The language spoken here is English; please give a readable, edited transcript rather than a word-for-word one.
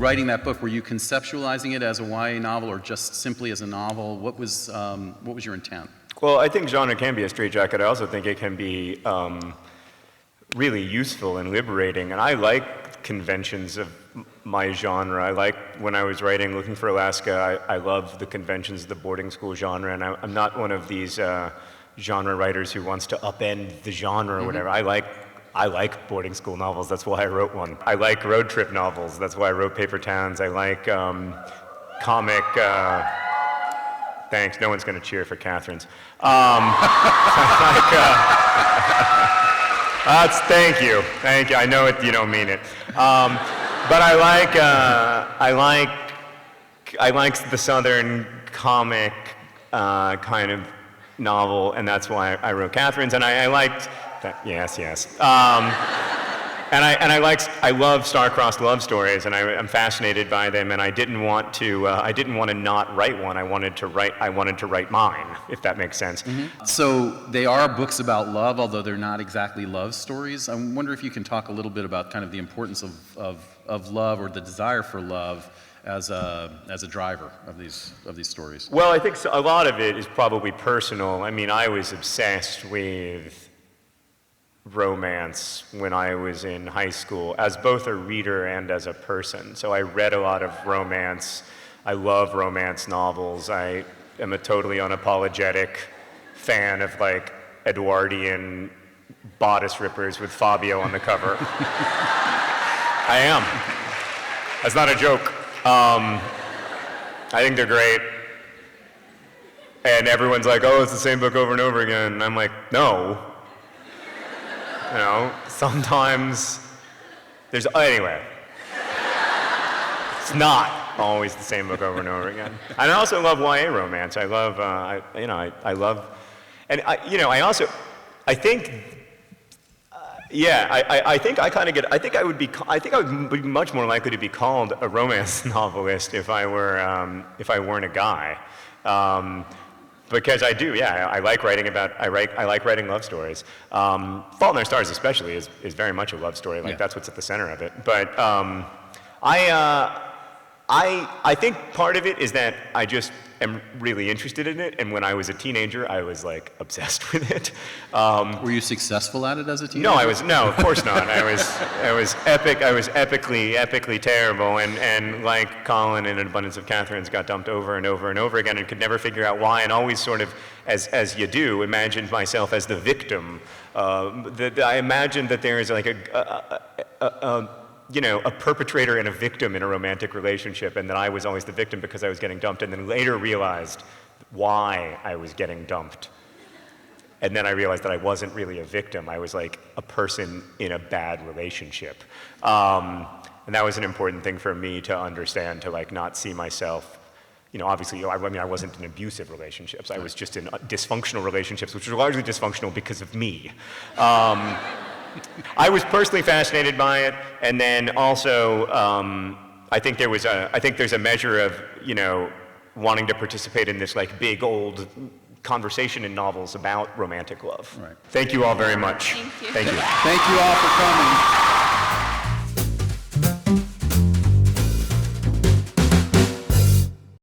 writing that book, were you conceptualizing it as a YA novel or just simply as a novel? What was your intent? Well, I think genre can be a straitjacket. I also think it can be really useful and liberating. And I like conventions of my genre. I like, when I was writing Looking for Alaska, I love the conventions of the boarding school genre. And I'm not one of these genre writers who wants to upend the genre or whatever. I like boarding school novels. That's why I wrote one. I like road trip novels. That's why I wrote Paper Towns. I like comic. Thanks. No one's going to cheer for Catherine's. Thank you. I know you don't mean it. But I like the Southern comic kind of novel, and that's why I wrote Catherine's. And I liked that. Yes. And I love star-crossed love stories, and I'm fascinated by them. And I didn't want to not write one. I wanted to write mine, if that makes sense. So they are books about love, although they're not exactly love stories. I wonder if you can talk a little bit about kind of the importance of love, or the desire for love, as a driver of these stories. Well, I think a lot of it is probably personal. I mean, I was obsessed with romance when I was in high school, as both a reader and as a person. So I read a lot of romance. I love romance novels. I am a totally unapologetic fan of like Edwardian bodice rippers with Fabio on the cover. I am. That's not a joke. I think they're great. And everyone's like, oh, it's the same book over and over again. And I'm like, no. You know, sometimes anyway. It's not always the same book over and over again. And I also love YA romance. I love, I love, and I would be much more likely to be called a romance novelist if I weren't a guy. Because I do, I like writing love stories. Fault in Our Stars especially is very much a love story. That's what's at the center of it. But I think part of it is that I just am really interested in it, and when I was a teenager, I was like obsessed with it. Were you successful at it as a teenager? No, of course not. I was epically terrible, and like Colin in An Abundance of Catherines, got dumped over and over and over again, and could never figure out why, and always sort of, as you do, imagined myself as the victim. I imagined that there is like a perpetrator and a victim in a romantic relationship, and that I was always the victim because I was getting dumped, and then later realized why I was getting dumped. And then I realized that I wasn't really a victim. I was like a person in a bad relationship. And that was an important thing for me to understand, to like not see myself, obviously, I wasn't in abusive relationships. I was just in dysfunctional relationships, which were largely dysfunctional because of me. I was personally fascinated by it, and then also I think there's a measure of wanting to participate in this like big old conversation in novels about romantic love. Right. Thank you all very much. Thank you. Thank you. Thank you all for coming.